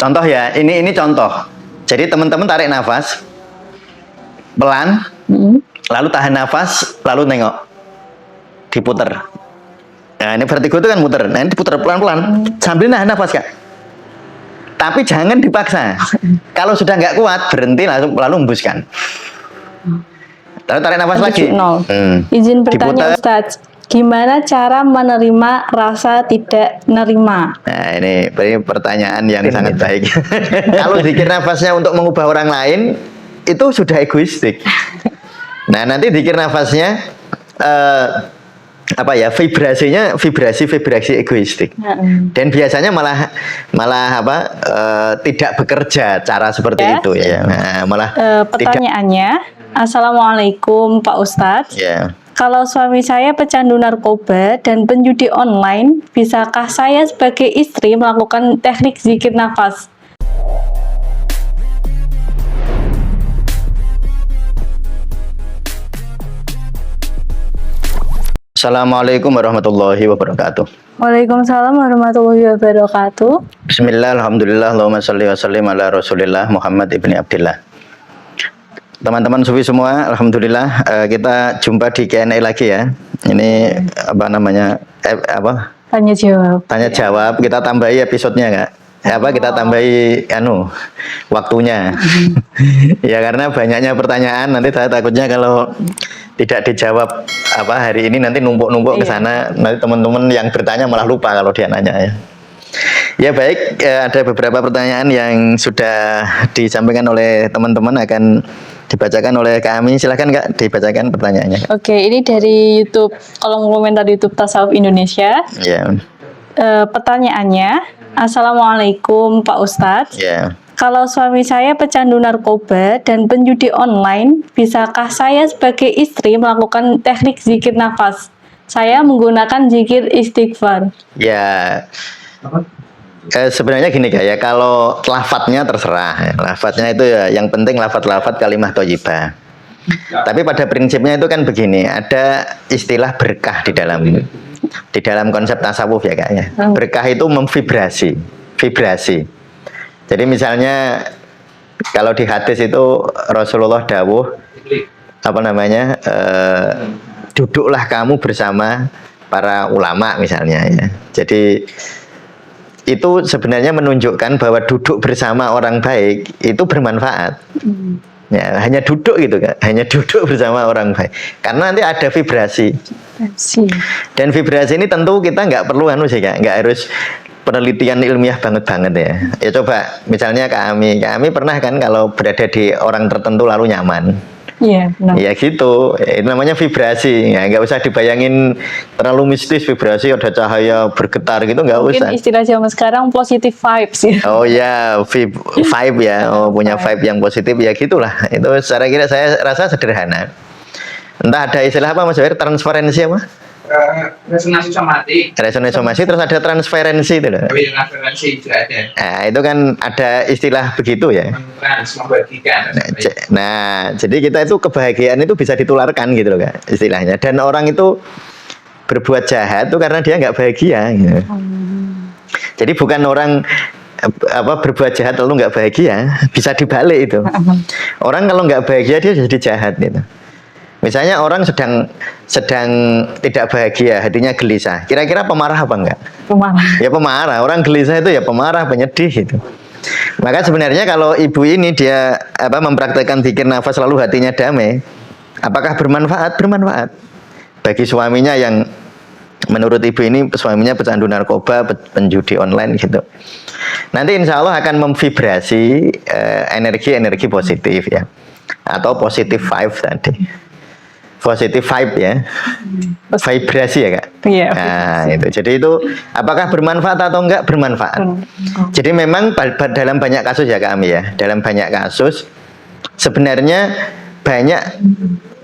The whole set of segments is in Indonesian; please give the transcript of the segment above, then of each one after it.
Contoh ya, ini contoh. Jadi teman-teman tarik nafas, pelan, lalu tahan nafas, lalu nengok, diputer. Nah ini vertigo itu kan muter, nah ini diputer pelan-pelan, sambil nahan nafas Kak. Tapi jangan dipaksa. Kalau sudah nggak kuat, berhenti lalu hembuskan. Lalu tarik nafas lagi. Izin bertanya Diputer. Ustadz, gimana cara menerima rasa tidak nerima? Nah ini pertanyaan yang sangat baik. Kalau zikir nafasnya untuk mengubah orang lain, itu sudah egoistik. Nah nanti zikir nafasnya vibrasinya vibrasi egoistik. Dan biasanya malah tidak bekerja cara seperti itu ya. Nah, malah pertanyaannya, Assalamualaikum Pak Ustadz. Ya. Kalau suami saya pecandu narkoba dan penjudi online, bisakah saya sebagai istri melakukan teknik zikir nafas? Assalamualaikum warahmatullahi wabarakatuh. Waalaikumsalam warahmatullahi wabarakatuh. Bismillah, alhamdulillah, Allahumma salli wa sallim ala rasulillah Muhammad ibni Abdillah. Teman-teman sufi semua, alhamdulillah kita jumpa di Q&A lagi ya. Ini Tanya jawab. Tanya jawab, kita tambahi episodenya Kak. Kita tambahi waktunya. Ya karena banyaknya pertanyaan, nanti saya takutnya kalau tidak dijawab hari ini nanti numpuk-numpuk ke sana, nanti teman-teman yang bertanya malah lupa kalau dia nanya ya. Ya baik, ada beberapa pertanyaan yang sudah disampaikan oleh teman-teman akan dibacakan oleh kami. Silahkan Kak, dibacakan pertanyaannya. Oke, ini dari YouTube, kolom komentar YouTube Tasawuf Indonesia. Ya. Pertanyaannya, Assalamualaikum Pak Ustadz. Ya. Kalau suami saya pecandu narkoba dan penjudi online, bisakah saya sebagai istri melakukan teknik zikir nafas? Saya menggunakan zikir istighfar. Ya. Sebenarnya gini Kak ya, kalau lafadznya terserah ya. Lafadznya itu ya, yang penting lafadz kalimah thayyibah. Tapi pada prinsipnya itu kan begini, ada istilah berkah di dalam konsep tasawuf ya Kak ya. Berkah itu vibrasi. Jadi misalnya kalau di hadis itu Rasulullah dawuh duduklah kamu bersama para ulama misalnya ya. Jadi itu sebenarnya menunjukkan bahwa duduk bersama orang baik itu bermanfaat. Ya, hanya duduk gitu Kak, hanya duduk bersama orang baik. Karena nanti ada vibrasi. Dan vibrasi ini tentu kita nggak perlu Kak, nggak harus penelitian ilmiah banget ya. Ya coba, misalnya kami pernah kan kalau berada di orang tertentu lalu nyaman. Iya, benar. Ya gitu, itu namanya vibrasi. Ya, nggak usah dibayangin terlalu mistis vibrasi, ada cahaya bergetar gitu, nggak usah. Mungkin istilah zaman sekarang positive vibes ya. Oh ya, vibe ya, punya vibe yang positif ya gitulah. Itu secara kira saya rasa sederhana. Entah ada istilah apa Mas Wahir, transferensi apa? Resonansi somatik. Resonansi somatik, terus ada transferensi itu loh. Transferensi juga ada. Nah, itu kan ada istilah begitu ya. Membagikan. Nah, jadi kita itu kebahagiaan itu bisa ditularkan gitu loh Kak, istilahnya. Dan orang itu berbuat jahat itu karena dia nggak bahagia gitu. Jadi bukan orang berbuat jahat lalu nggak bahagia, bisa dibalik itu. Orang kalau nggak bahagia dia jadi jahat gitu. Misalnya orang sedang tidak bahagia, hatinya gelisah. Kira-kira pemarah apa enggak? Pemarah. Ya pemarah. Orang gelisah itu ya pemarah, penyedih gitu. Maka sebenarnya kalau ibu ini dia mempraktekkan zikir nafas lalu hatinya damai, apakah bermanfaat? Bermanfaat. Bagi suaminya yang menurut ibu ini suaminya pecandu narkoba, penjudi online gitu. Nanti insya Allah akan memvibrasi energi positif ya, atau positive vibe tadi. Positive vibe ya, vibrasi ya Kak. Iya. Nah itu, jadi itu apakah bermanfaat atau enggak? Bermanfaat. Jadi memang dalam banyak kasus ya kami ya, dalam banyak kasus sebenarnya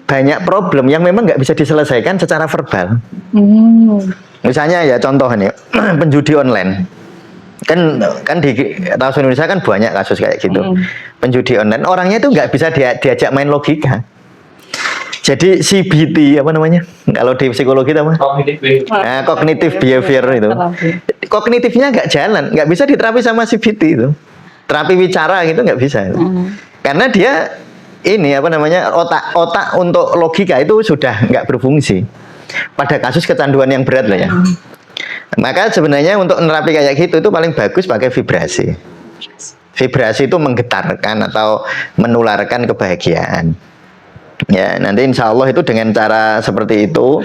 banyak problem yang memang nggak bisa diselesaikan secara verbal. Misalnya ya contoh nih, penjudi online. Kan di Tasawuf Indonesia kan banyak kasus kayak gitu. Penjudi online, orangnya itu nggak bisa diajak main logika. Jadi CBT apa namanya? Kalau di psikologi itu apa? Cognitive behavior itu. Kognitifnya nggak jalan, nggak bisa diterapi sama CBT itu. terapi bicara gitu nggak bisa. Karena dia ini apa namanya, otak untuk logika itu sudah nggak berfungsi pada kasus kecanduan yang berat lah ya. Maka sebenarnya untuk nerapi kayak gitu itu paling bagus pakai vibrasi. Vibrasi itu menggetarkan atau menularkan kebahagiaan. Ya, nanti insya Allah itu dengan cara seperti itu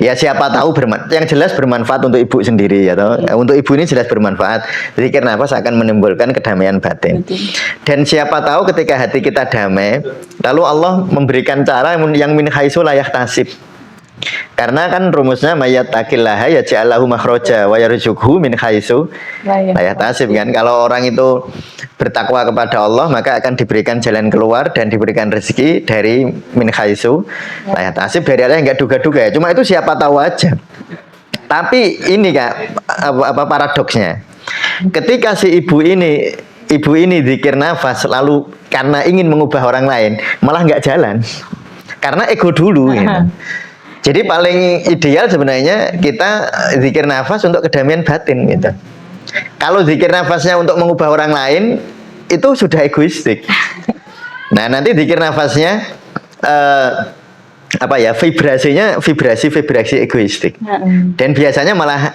ya siapa tahu yang jelas bermanfaat untuk ibu sendiri ya toh. Untuk ibu ini jelas bermanfaat. Zikir nafas akan menimbulkan kedamaian batin. Dan siapa tahu ketika hati kita damai, lalu Allah memberikan cara yang min haitsu la yahtasib. Karena kan rumusnya mayattaqillaha yaj'allahu makhraja wa yarzuqhu min haitsu la yahtasib kan. Kalau orang itu bertakwa kepada Allah, maka akan diberikan jalan keluar dan diberikan rezeki dari min haitsu la yahtasib, dari arah yang enggak duga-duga ya. Cuma itu siapa tahu aja. Tapi ini Kak, apa paradoksnya? Ketika si ibu ini zikir nafas lalu karena ingin mengubah orang lain, malah nggak jalan. Karena ego dulu gitu. Jadi paling ideal sebenarnya kita zikir nafas untuk kedamaian batin gitu. Kalau zikir nafasnya untuk mengubah orang lain, itu sudah egoistik. Nah nanti zikir nafasnya vibrasi egoistik. Dan biasanya malah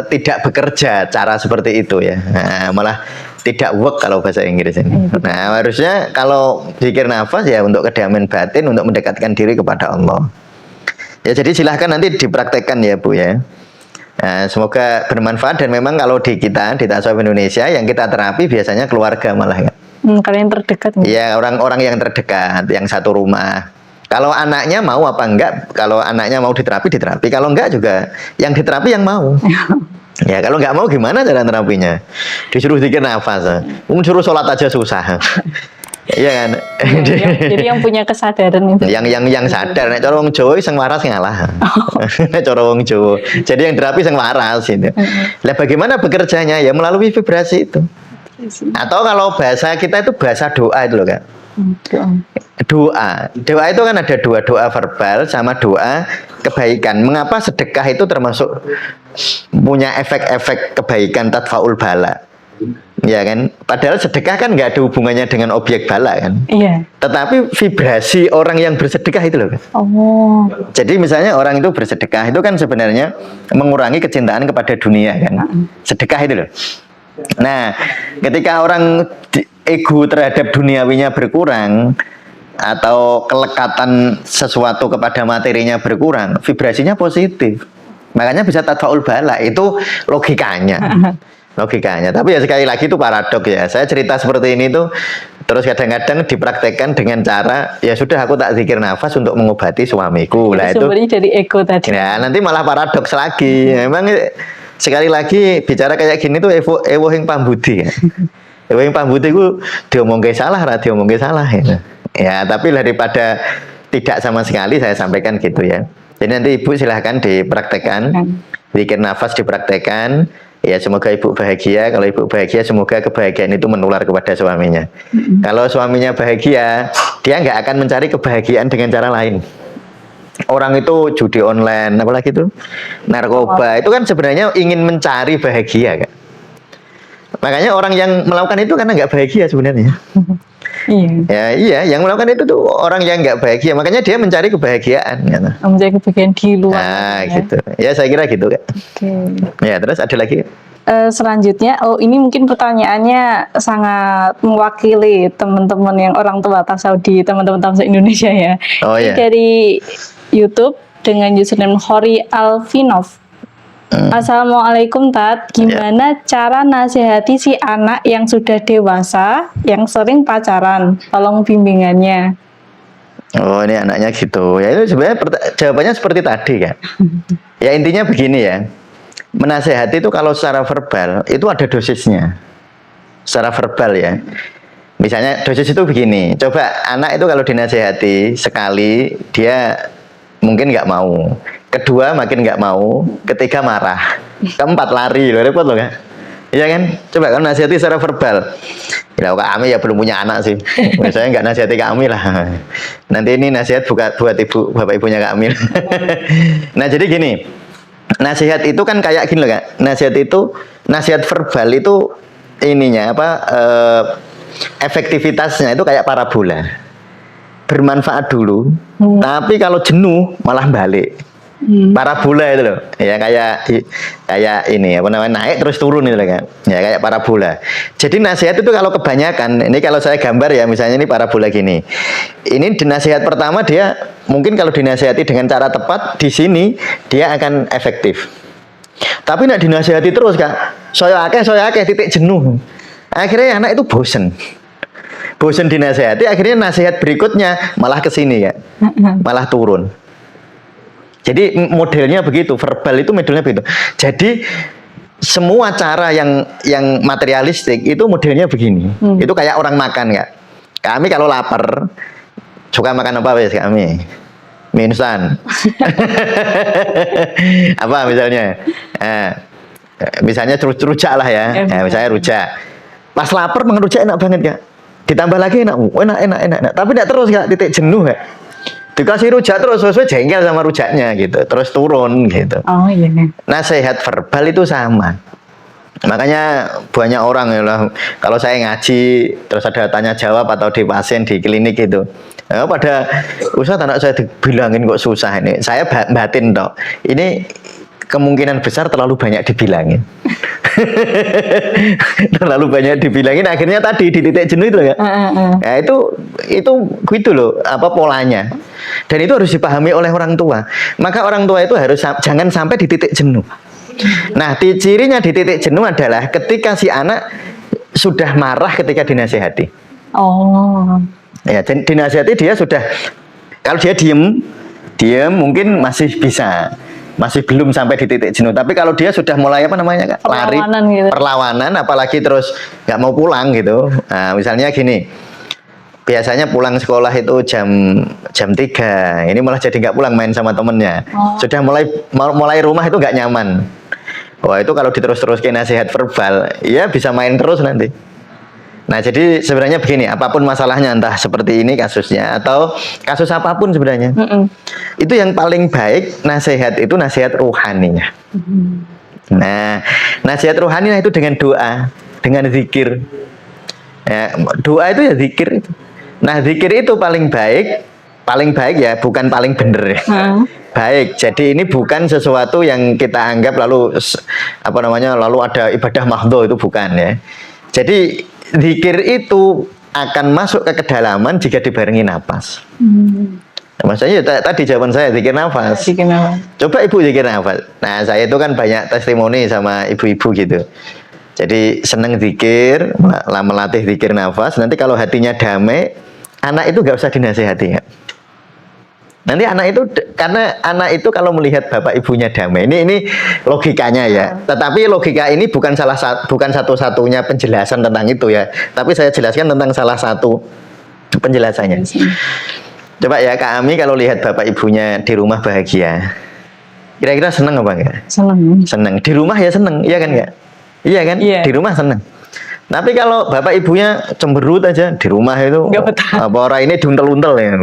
tidak bekerja cara seperti itu ya. Nah, malah tidak work kalau bahasa Inggris ini. Nah, harusnya kalau zikir nafas ya untuk kedamaian batin, untuk mendekatkan diri kepada Allah. Ya, jadi silahkan nanti dipraktekkan ya Bu ya. Nah, semoga bermanfaat dan memang kalau di Tasawuf Indonesia yang kita terapi biasanya keluarga malah kan. Kalau yang terdekat. Iya, orang-orang yang terdekat, yang satu rumah. Kalau anaknya mau apa enggak? Kalau anaknya mau diterapi. Kalau enggak juga yang diterapi yang mau. Ya kalau nggak mau gimana cara terapinya? Disuruh zikir nafas, suruh sholat aja susah. Iya kan? Jadi yang punya kesadaran itu. Yang sadar, nek cara wong Jawa sing waras ngalah. Nek cara wong Jawa. Jadi yang terapi sing waras itu. Lah bagaimana bekerjanya? Ya melalui vibrasi itu. Atau kalau bahasa kita itu bahasa doa itu loh Kak. Doa itu kan ada dua, doa verbal sama doa kebaikan. Mengapa sedekah itu termasuk punya efek-efek kebaikan tadfaul bala? Ya kan? Padahal sedekah kan nggak ada hubungannya dengan objek bala kan? Iya. Tetapi vibrasi orang yang bersedekah itu loh. Oh. Jadi misalnya orang itu bersedekah itu kan sebenarnya mengurangi kecintaan kepada dunia kan? Sedekah itu loh. Nah, ketika orang ego terhadap duniawinya berkurang atau kelekatan sesuatu kepada materinya berkurang, vibrasinya positif. Makanya bisa tadfaul bala, itu logikanya. Tapi ya sekali lagi itu paradoks ya. Saya cerita seperti ini tuh terus kadang-kadang dipraktekkan dengan cara ya sudah aku tak zikir nafas untuk mengobati suamiku. Lah itu sumbernya dari ego tadi. Ya, nanti malah paradoks lagi. Memang sekali lagi bicara kayak gini tuh ewo yang pambudi ya. Ewo yang pambudi ku diomongke salah, diomongke salah ya. Ya, tapi daripada tidak sama sekali saya sampaikan gitu ya. Jadi nanti Ibu silahkan dipraktekkan, zikir nafas dipraktekkan. Ya semoga Ibu bahagia. Kalau Ibu bahagia, semoga kebahagiaan itu menular kepada suaminya. Kalau suaminya bahagia, dia nggak akan mencari kebahagiaan dengan cara lain. Orang itu judi online, apalagi itu narkoba, itu kan sebenarnya ingin mencari bahagia kan. Makanya orang yang melakukan itu karena nggak bahagia sebenarnya. Iya, yang melakukan itu tuh orang yang nggak bahagia, makanya dia mencari kebahagiaan. Gitu. Mencari kebahagiaan di luar. Nah, gitu. Ya saya kira gitu kan. Ya terus ada lagi. Selanjutnya, ini mungkin pertanyaannya sangat mewakili teman-teman yang orang tua tasawuf di teman-teman tasawuf Indonesia ya. Ini dari YouTube dengan username Hori Alvinov. Assalamualaikum Tat, gimana cara nasihati si anak yang sudah dewasa, yang sering pacaran? Tolong bimbingannya. Oh ini anaknya gitu. Ya itu sebenarnya jawabannya seperti tadi kan. Ya intinya begini ya. Menasihati itu kalau secara verbal itu ada dosisnya. Secara verbal ya. Misalnya dosis itu begini. Coba anak itu kalau dinasihati sekali dia mungkin nggak mau. Kedua makin nggak mau, ketiga marah, keempat lari, loh repot loh kan? Iya kan? Coba kan nasihati secara verbal. Ya kami ya belum punya anak sih, saya nggak nasihati kami lah. Nanti ini nasihat buat ibu, bapak ibunya kami. Nah jadi gini, nasihat itu kan kayak gini loh kan? Nasihat itu nasihat verbal itu ininya apa efektivitasnya itu kayak parabola, bermanfaat dulu, tapi kalau jenuh malah balik. Parabola itu loh, ya kayak ini apa namanya, naik terus turun itu loh kan, ya kayak parabola. Jadi nasihat itu kalau kebanyakan, ini kalau saya gambar ya, misalnya ini parabola gini, ini di nasihat pertama dia mungkin kalau dinasihati dengan cara tepat di sini dia akan efektif. Tapi nak dinasihati terus kak, saya akeh titik jenuh, akhirnya anak itu bosen dinasihati, akhirnya nasihat berikutnya malah ke sini ya, malah turun. Jadi modelnya begitu, verbal itu modelnya begitu. Jadi semua cara yang materialistik itu modelnya begini. Itu kayak orang makan kak. Kami kalau lapar suka makan apa wes kami? Mie instan. Apa misalnya? Misalnya rujak lah ya. Misalnya rujak. Pas lapar makan rujak enak banget kak. Ditambah lagi enak. Enak. Tapi tidak terus kak, titik jenuh kak. Dikasih rujak terus sesuai jengkel sama rujaknya gitu, terus turun gitu. Oh iya. Nasihat verbal itu sama. Makanya banyak orang ya lah, kalau saya ngaji terus ada tanya jawab atau di pasien di klinik itu, ya, pada Ustaz anak saya dibilangin kok susah ini. Saya batin toh. Ini kemungkinan besar terlalu banyak dibilangin. Terlalu banyak dibilangin, akhirnya tadi di titik jenuh itu ya. Ya itu gitu loh, apa polanya. Dan itu harus dipahami oleh orang tua. Maka orang tua itu harus jangan sampai di titik jenuh. Nah, cirinya di titik jenuh adalah ketika si anak sudah marah ketika dinasihati. Oh. Ya, dinasihati dia sudah, kalau dia diem mungkin masih bisa. Masih belum sampai di titik jenuh. Tapi kalau dia sudah mulai apa namanya kak? Lari, gitu. Perlawanan, apalagi terus nggak mau pulang gitu. Nah, misalnya gini, biasanya pulang sekolah itu jam 3. Ini malah jadi nggak pulang, main sama temennya. Sudah mulai rumah itu nggak nyaman. Wah itu kalau diterus-teruskan nasihat verbal, ya bisa main terus nanti. Nah jadi sebenarnya begini, apapun masalahnya, entah seperti ini kasusnya atau kasus apapun sebenarnya, itu yang paling baik nasihat itu nasihat rohaninya. Nah nasihat rohaninya itu dengan doa, dengan zikir. Ya, doa itu ya zikir itu. Nah zikir itu paling baik ya, bukan paling bener ya. Baik, jadi ini bukan sesuatu yang kita anggap lalu apa namanya, lalu ada ibadah mahdho, itu bukan ya. Jadi zikir itu akan masuk ke kedalaman jika dibarengi nafas. Nah, maksudnya tadi jawaban saya zikir nafas. Coba ibu zikir nafas. Nah saya itu kan banyak testimoni sama ibu-ibu gitu. Jadi seneng zikir, melatih zikir nafas. Nanti kalau hatinya damai, anak itu nggak usah dinasehati ya. Nanti anak itu, karena anak itu kalau melihat bapak ibunya damai, ini logikanya ya. Tetapi logika ini bukan satu-satunya penjelasan tentang itu ya. Tapi saya jelaskan tentang salah satu penjelasannya. Coba ya Kak Ami kalau lihat bapak ibunya di rumah bahagia, kira-kira seneng apa enggak? Seneng. Di rumah ya seneng, iya kan enggak? Iya kan? Yeah. Di rumah seneng. Tapi kalau bapak ibunya cemberut aja di rumah itu, apa orang ini diuntel-untel ya,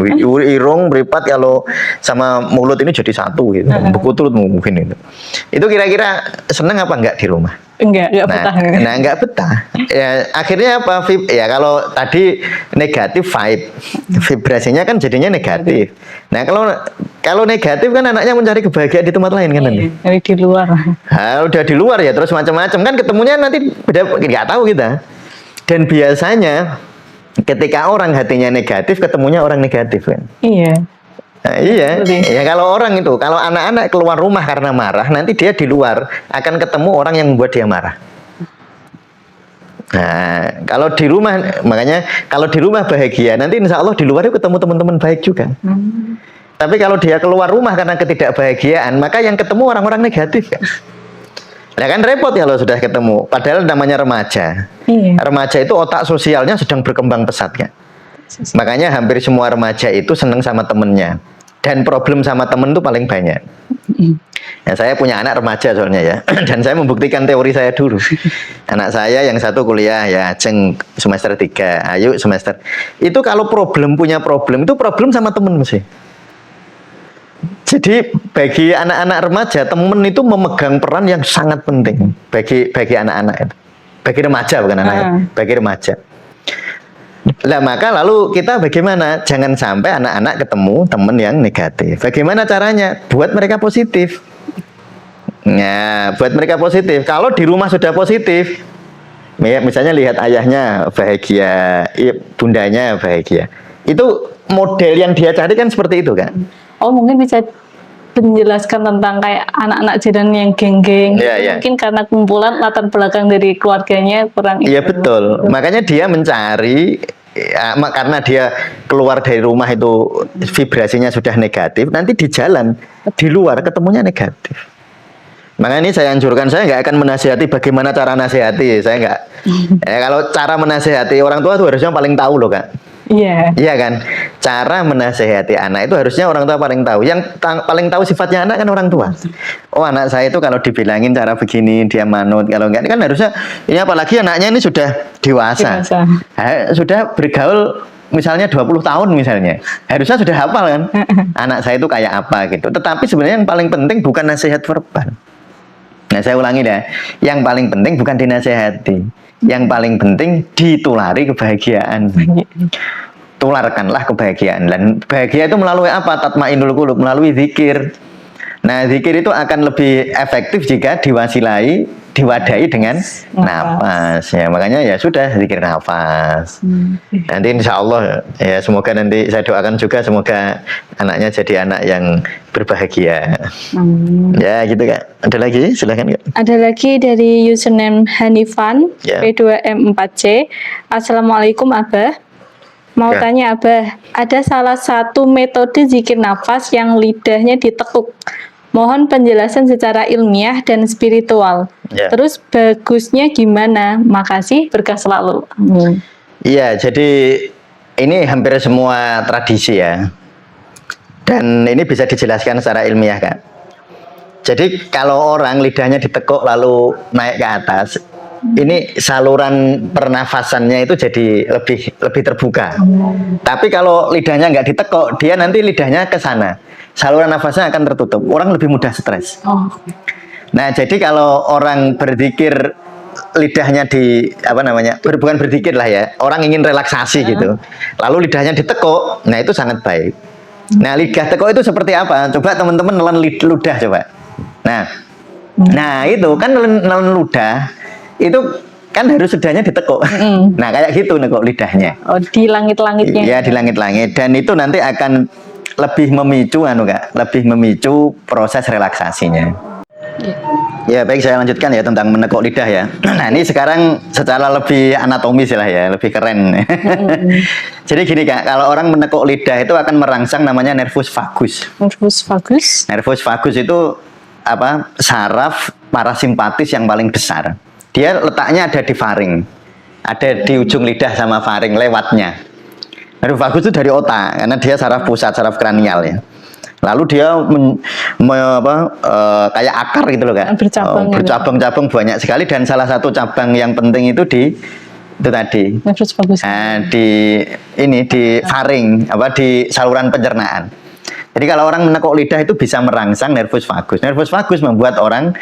irung beripat kalau sama mulut ini jadi satu gitu, bekutut mungkin itu. Itu kira-kira seneng apa enggak di rumah? Enggak betah. Nah enggak betah. Ya akhirnya apa? Ya kalau tadi negatif vibrasinya kan jadinya negatif. Nah kalau negatif kan anaknya mencari kebahagiaan di tempat lain kan nanti. Di luar. Nah, udah di luar ya terus macam-macam kan ketemunya nanti beda, nggak tahu kita. Dan biasanya ketika orang hatinya negatif ketemunya orang negatif kan. Iya. Nah, iya. Ya kalau orang itu, kalau anak-anak keluar rumah karena marah, nanti dia di luar akan ketemu orang yang membuat dia marah. Nah, kalau di rumah, makanya kalau di rumah bahagia, nanti insya Allah di luar itu ketemu teman-teman baik juga. Tapi kalau dia keluar rumah karena ketidakbahagiaan, maka yang ketemu orang-orang negatif kan. Nah kan repot ya kalau sudah ketemu. Padahal namanya remaja. Remaja itu otak sosialnya sedang berkembang pesat kan. Makanya hampir semua remaja itu seneng sama temennya. Dan problem sama temen itu paling banyak. Ya, saya punya anak remaja soalnya ya. Dan saya membuktikan teori saya dulu. Anak saya yang satu kuliah ya, Ajeng semester 3, Ayu semester. Itu kalau punya problem itu problem sama temen mesti. Jadi bagi anak-anak remaja, temen itu memegang peran yang sangat penting bagi anak-anak itu. Bagi remaja bukan anak, bagi remaja. Lah maka lalu kita bagaimana? Jangan sampai anak-anak ketemu teman yang negatif. Bagaimana caranya? Buat mereka positif. Nah, buat mereka positif. Kalau di rumah sudah positif, misalnya lihat ayahnya bahagia, bundanya bahagia. Itu model yang dia cari kan seperti itu kan? Oh, mungkin bisa menjelaskan tentang kayak anak-anak jiran yang geng-geng. Mungkin karena kumpulan latar belakang dari keluarganya kurang. Iya betul. Makanya dia mencari karena dia keluar dari rumah itu vibrasinya sudah negatif, nanti di jalan di luar ketemunya negatif. Makanya ini saya anjurkan, saya nggak akan menasihati bagaimana cara nasihati, saya nggak. Kalau cara menasihati orang tua itu harusnya paling tahu loh kak. Iya. Iya kan, cara menasehati anak itu harusnya orang tua paling tahu. Yang paling tahu sifatnya anak kan orang tua. Oh anak saya itu kalau dibilangin cara begini dia manut, kalau enggak kan harusnya. Ini apalagi anaknya ini sudah dewasa. Sudah bergaul misalnya 20 tahun misalnya, harusnya sudah hafal kan. Anak saya itu kayak apa gitu. Tetapi sebenarnya yang paling penting bukan nasihat verbal. Nah saya ulangi deh, yang paling penting bukan dinasehati. Yang paling penting ditulari kebahagiaan. Tularkanlah kebahagiaan. Dan bahagia itu melalui apa? Tatmainul qulub, melalui zikir. Nah, zikir itu akan lebih efektif jika diwadahi dengan nafas. Ya, makanya ya sudah zikir nafas. Nanti insya Allah ya semoga nanti saya doakan juga semoga anaknya jadi anak yang berbahagia. Ya gitu kak. Ada lagi? Silahkan kak. Ada lagi dari username Hanifan P2M4C. Assalamualaikum Abah. Mau tanya Abah, ada salah satu metode zikir nafas yang lidahnya ditekuk. Mohon penjelasan secara ilmiah dan spiritual. Terus bagusnya gimana? Makasih, berkah selalu. Iya, jadi ini hampir semua tradisi ya. Dan ini bisa dijelaskan secara ilmiah kan. Jadi kalau orang lidahnya ditekuk lalu naik ke atas, ini saluran pernafasannya itu jadi lebih terbuka. Tapi kalau lidahnya nggak ditekuk, dia nanti lidahnya ke sana. Saluran nafasnya akan tertutup. Orang lebih mudah stres. Nah, jadi kalau orang berzikir lidahnya bukan berzikir lah ya. Orang ingin relaksasi gitu. Lalu lidahnya ditekuk, nah itu sangat baik. Nah, lidah tekuk itu seperti apa? Coba teman-teman nelen ludah coba. Nah itu kan nelen ludah itu kan harus lidahnya ditekuk. Nah kayak gitu nekuk lidahnya. Oh di langit-langitnya. Ya di langit-langit, dan itu nanti akan lebih memicu lebih memicu proses relaksasinya. Ya baik, saya lanjutkan ya tentang menekuk lidah ya. Nah ini sekarang secara lebih anatomis lah ya, lebih keren. Jadi gini kak, kalau orang menekuk lidah itu akan merangsang namanya nervus vagus. Nervus vagus. Nervus vagus itu saraf parasimpatis yang paling besar. Dia letaknya ada di faring, ada di ujung lidah sama faring lewatnya. Nervus vagus itu dari otak karena dia saraf pusat, saraf kranial ya. Lalu dia kayak akar gitu loh kak, bercabang-cabang banyak sekali, dan salah satu cabang yang penting itu itu tadi nervus vagus. Di faring, di saluran pencernaan. Jadi kalau orang menekuk lidah itu bisa merangsang nervus vagus. Nervus vagus membuat orang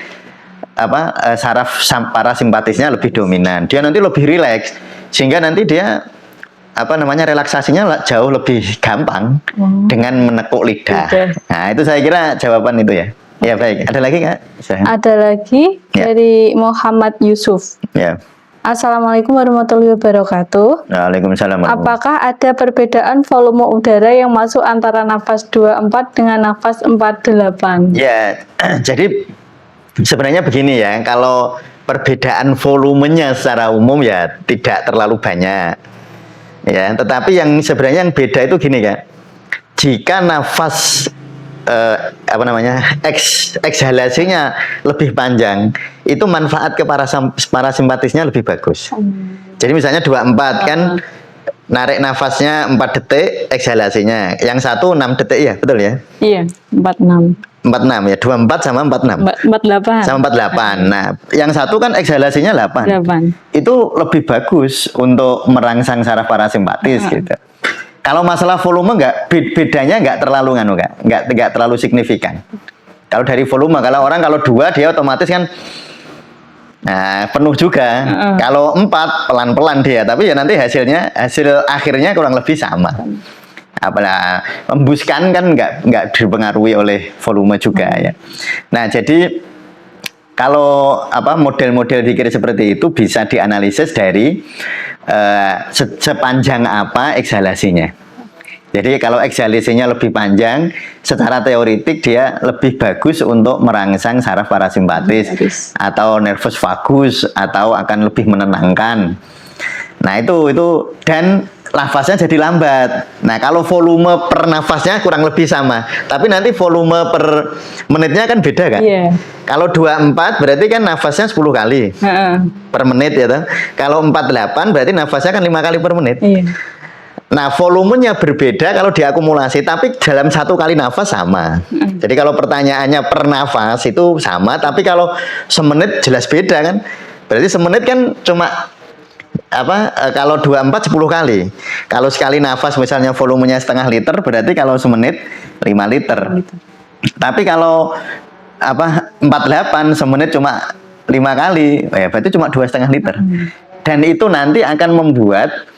saraf parasimpatisnya lebih dominan. Dia nanti lebih rileks sehingga nanti dia relaksasinya jauh lebih gampang dengan menekuk lidah. Nah itu saya kira jawaban itu ya. Ya baik. Ada lagi kak? Ada lagi dari Muhammad Yusuf. Ya. Assalamualaikum warahmatullahi wabarakatuh. Waalaikumsalam. Apakah ada perbedaan volume udara yang masuk antara nafas 24 dengan nafas 48? Ya, jadi sebenarnya begini ya, kalau perbedaan volumenya secara umum ya tidak terlalu banyak. Ya, tetapi yang sebenarnya yang beda itu gini kak. Jika nafas ekshalasinya lebih panjang, itu manfaat ke parasimpatisnya lebih bagus. Jadi misalnya 24 kan narik nafasnya 4 detik, ekshalasinya. Yang satu 6 detik ya, betul ya? Iya, 46. 46 ya, 24 sama 46. 48. Sama 48. Nah, yang satu kan eksalasinya 8. Itu lebih bagus untuk merangsang saraf parasimpatis gitu. Kalau masalah volume bedanya nggak terlalu nggak terlalu signifikan. Kalau dari volume, kalau 2 dia otomatis kan penuh juga. Kalau 4 pelan-pelan dia, tapi ya nanti hasil akhirnya kurang lebih sama. Apalah embuskan kan nggak dipengaruhi oleh volume juga ya. Nah jadi kalau model-model pikir seperti itu bisa dianalisis dari sepanjang apa eksalasinya. Jadi kalau eksalasinya lebih panjang, secara teoritik dia lebih bagus untuk merangsang saraf parasimpatis atau nervus vagus atau akan lebih menenangkan. Nah itu dan nafasnya jadi lambat. Nah kalau volume per nafasnya kurang lebih sama, tapi nanti volume per menitnya kan beda kan? Yeah. Kalau 24 berarti kan nafasnya 10 kali per menit ya toh. Kalau 48 berarti nafasnya kan 5 kali per menit. Yeah. Nah, volumenya berbeda kalau diakumulasi, tapi dalam 1 kali nafas sama. Jadi kalau pertanyaannya per nafas itu sama, tapi kalau semenit jelas beda kan? Berarti semenit kan cuma kalau 24 10 kali. Kalau sekali nafas misalnya volumenya setengah liter, berarti kalau semenit 5 liter. Tapi kalau 48 semenit cuma 5 kali, ya berarti cuma 2,5 liter. Dan itu nanti akan membuat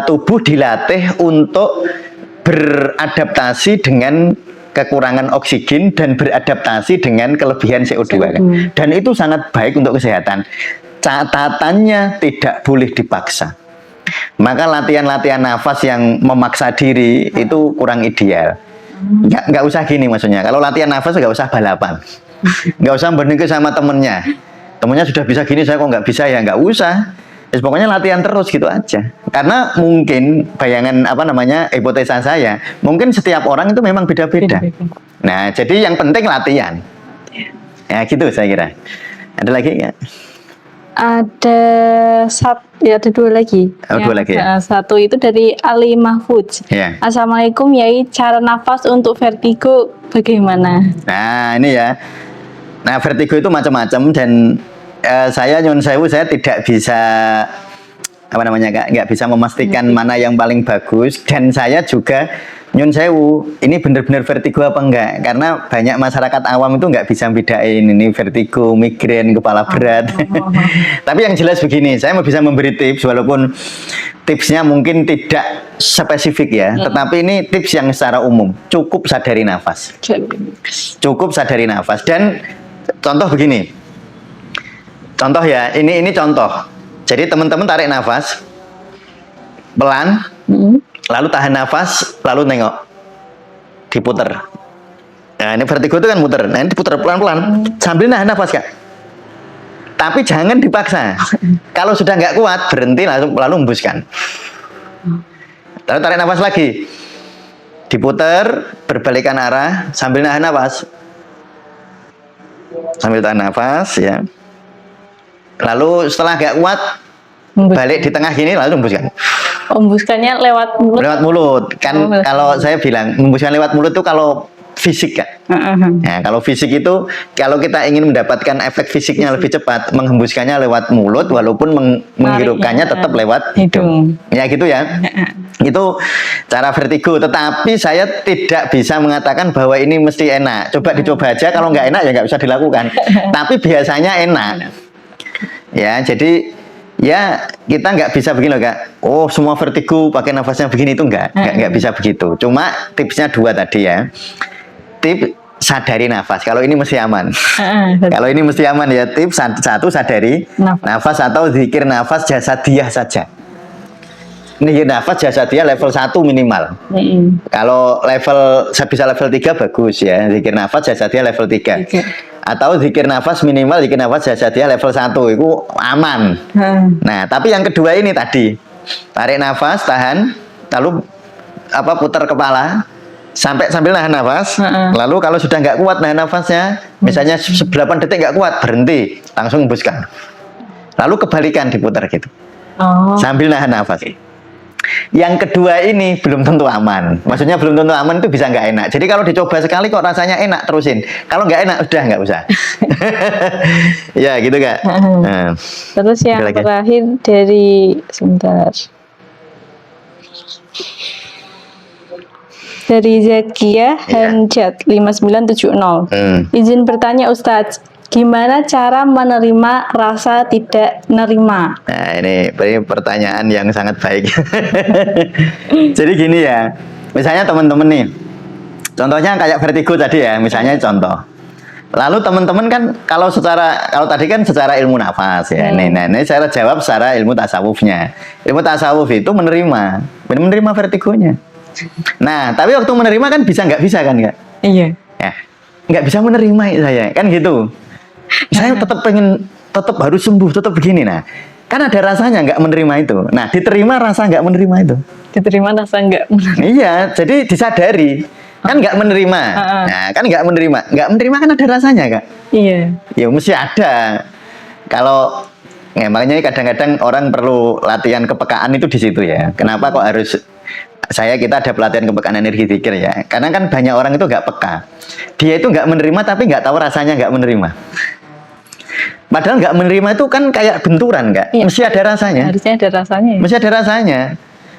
tubuh dilatih untuk beradaptasi dengan kekurangan oksigen dan beradaptasi dengan kelebihan CO2 kan? Dan itu sangat baik untuk kesehatan. Catatannya tidak boleh dipaksa. Maka latihan-latihan nafas yang memaksa diri itu kurang ideal. Nggak usah gini maksudnya. Kalau latihan nafas nggak usah balapan. Nggak usah bandingin sama temennya. Temennya sudah bisa gini, saya kok nggak bisa ya? Nggak usah. Pokoknya latihan terus gitu aja. Karena mungkin bayangan hipotesa saya, mungkin setiap orang itu memang beda-beda. Nah, jadi yang penting latihan. Ya gitu saya kira. Ada lagi nggak? Ada 2 lagi. 2 lagi ya? Satu itu dari Ali Mahfudz. Yeah. Assalamualaikum Yai, cara nafas untuk vertigo bagaimana? Nah ini ya. Nah vertigo itu macam-macam dan saya nyun sewu saya tidak bisa nggak bisa memastikan mana yang paling bagus, dan saya juga nyun sewu ini benar-benar vertigo apa enggak, karena banyak masyarakat awam itu nggak bisa bedain ini vertigo, migrain, kepala berat. Tapi yang jelas begini, saya bisa memberi tips walaupun tipsnya mungkin tidak spesifik ya, tetapi ini tips yang secara umum. Cukup sadari nafas. Dan contoh begini. Contoh ya, ini contoh. Jadi teman-teman tarik nafas pelan, lalu tahan nafas, lalu nengok, diputer. Nah ini vertigo itu kan muter. Nah ini diputer pelan-pelan sambil nahan nafas kak. Tapi jangan dipaksa. Kalau sudah nggak kuat berhenti lalu hembuskan. Lalu tarik nafas lagi, diputer berbalikan arah sambil nahan nafas, sambil tahan nafas ya. Lalu setelah gak kuat balik di tengah gini lalu hembuskan. Hembuskannya lewat mulut. Lewat mulut kan. Kalau saya bilang hembuskan lewat mulut itu kalau fisik kan. Nah, kalau fisik itu kalau kita ingin mendapatkan efek fisiknya lebih cepat, menghembuskannya lewat mulut walaupun menghirupkannya tetap lewat hidung. Ya gitu ya. Itu cara vertigo. Tetapi saya tidak bisa mengatakan bahwa ini mesti enak. Coba dicoba aja. Kalau nggak enak ya nggak usah dilakukan. Tapi biasanya enak. Ya, jadi ya kita nggak bisa begini loh kak. Oh semua vertigo pakai nafasnya begini, itu nggak bisa begitu. Cuma tipsnya 2 tadi ya. Tip sadari nafas. Kalau ini mesti aman. Kalau ini mesti aman ya. Tip 1 sadari nafas atau zikir nafas jasadiyah saja. Zikir nafas jasadiyah level 1 minimal. Kalau bisa level 3 bagus ya. Zikir nafas jasadiyah level 3. Atau zikir nafas minimal zikir nafas jasadiyah level 1 itu aman. Nah, tapi yang kedua ini tadi tarik nafas, tahan, lalu putar kepala sambil nahan nafas. Lalu kalau sudah nggak kuat nahan nafasnya, misalnya 8 detik nggak kuat, berhenti, langsung hembuskan. Lalu kebalikan diputar gitu. Sambil nahan nafas. Yang kedua ini belum tentu aman. Maksudnya belum tentu aman itu bisa nggak enak. Jadi kalau dicoba sekali kok rasanya enak, terusin. Kalau nggak enak udah nggak usah. Ya gitu kak. Terus yang terakhir dari sebentar. Dari Zakia Hanjat 5970. Izin bertanya Ustadz, gimana cara menerima rasa tidak nerima? Nah, ini pertanyaan yang sangat baik. Jadi gini ya, misalnya teman-teman nih, contohnya kayak vertigo tadi ya, misalnya contoh. Lalu teman-teman kan kalau tadi kan secara ilmu nafas ya, ini saya jawab secara ilmu tasawufnya. Ilmu tasawuf itu menerima vertigonya. Nah, tapi waktu menerima kan bisa nggak bisa kan nggak? Iya. Ya, nggak bisa menerima saya kan gitu. Saya tetap harus sembuh, tetap begini. Nah, kan ada rasanya nggak menerima itu. Nah, diterima rasa nggak menerima itu. Diterima rasa nggak menerima. Iya, jadi disadari kan nggak menerima. Nah, kan nggak menerima kan ada rasanya kak. Iya. Ya mesti ada. Kalau makanya kadang-kadang orang perlu latihan kepekaan itu di situ ya. Kenapa kok harus kita ada pelatihan kepekaan energi zikir ya, karena kan banyak orang itu nggak peka, dia itu nggak menerima tapi nggak tahu rasanya nggak menerima. Padahal nggak menerima itu kan kayak benturan kak, mesti ada rasanya. Harusnya ada rasanya. Mesti ada rasanya.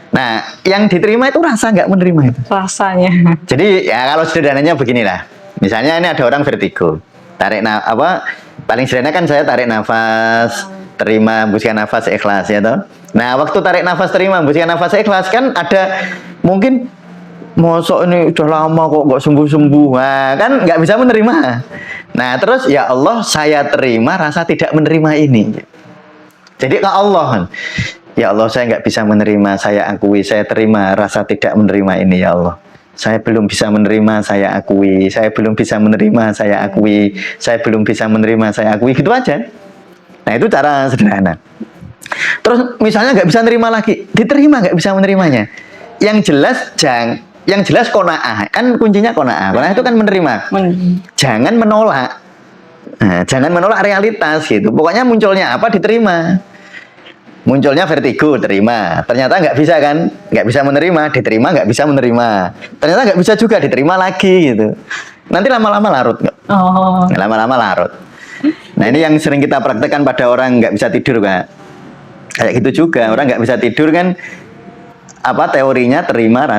Nah, yang diterima itu rasa nggak menerima itu. Rasanya. Jadi ya kalau sederhananya beginilah, misalnya ini ada orang vertigo, paling sederhana kan saya tarik nafas, terima, hembuskan nafas, ikhlas ya toh. Nah, waktu tarik nafas terima, hembuskan nafas ikhlas kan ada mungkin mosok ini udah lama kok nggak sembuh-sembuh. Nah, kan nggak bisa menerima. Nah, terus ya Allah saya terima rasa tidak menerima ini. Jadi ke Allah, ya Allah saya nggak bisa menerima, saya akui, saya terima rasa tidak menerima ini ya Allah. Saya belum bisa menerima, saya akui. Saya belum bisa menerima, saya akui. Saya belum bisa menerima, saya akui. Gitu aja. Nah, itu cara sederhana. Terus misalnya nggak bisa nerima lagi, diterima nggak bisa menerimanya. Yang jelas qanaah, kan kuncinya qanaah. Qanaah itu kan menerima. Jangan menolak. Nah, jangan menolak realitas gitu. Pokoknya munculnya apa diterima. Munculnya vertigo, terima. Ternyata nggak bisa kan, nggak bisa menerima, diterima nggak bisa menerima. Ternyata nggak bisa juga, diterima lagi gitu. Nanti lama-lama larut nggak? Oh. Lama-lama larut. Nah ini yang sering kita praktekkan pada orang nggak bisa tidur kak. Kayak gitu juga, orang nggak bisa tidur kan, teorinya terima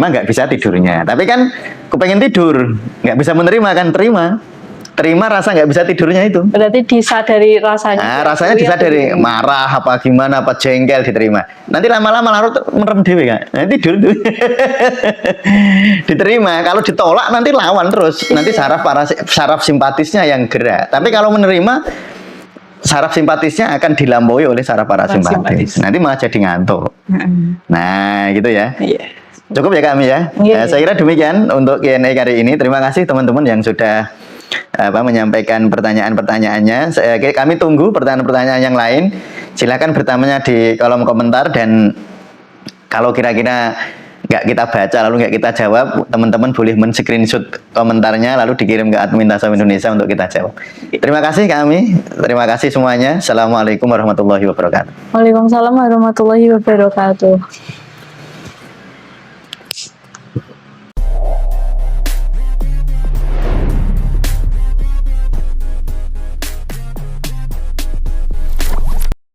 nggak bisa tidurnya. Tapi kan kepengen tidur, nggak bisa menerima kan, terima rasa nggak bisa tidurnya itu. Berarti disadari rasanya. Nah, rasanya disadari, marah apa gimana, apa jengkel diterima. Nanti lama-lama larut merem dewe kak. Nanti tidur tuh. Diterima. Kalau ditolak nanti lawan terus. Nanti saraf simpatisnya yang gerak. Tapi kalau menerima, saraf simpatisnya akan dilampaui oleh saraf parasimpatis. Nanti malah jadi ngantuk. Nah, gitu ya. Iya. Cukup ya kami ya. Saya kira demikian untuk Q&A kali ini. Terima kasih teman-teman yang sudah menyampaikan pertanyaan-pertanyaannya. Kami tunggu pertanyaan-pertanyaan yang lain. Silakan bertanya di kolom komentar, dan kalau kira-kira nggak kita baca lalu nggak kita jawab, teman-teman boleh men-screenshot komentarnya lalu dikirim ke admin Tasawuf Indonesia untuk kita jawab. Terima kasih terima kasih semuanya. Assalamualaikum warahmatullahi wabarakatuh. Waalaikumsalam warahmatullahi wabarakatuh.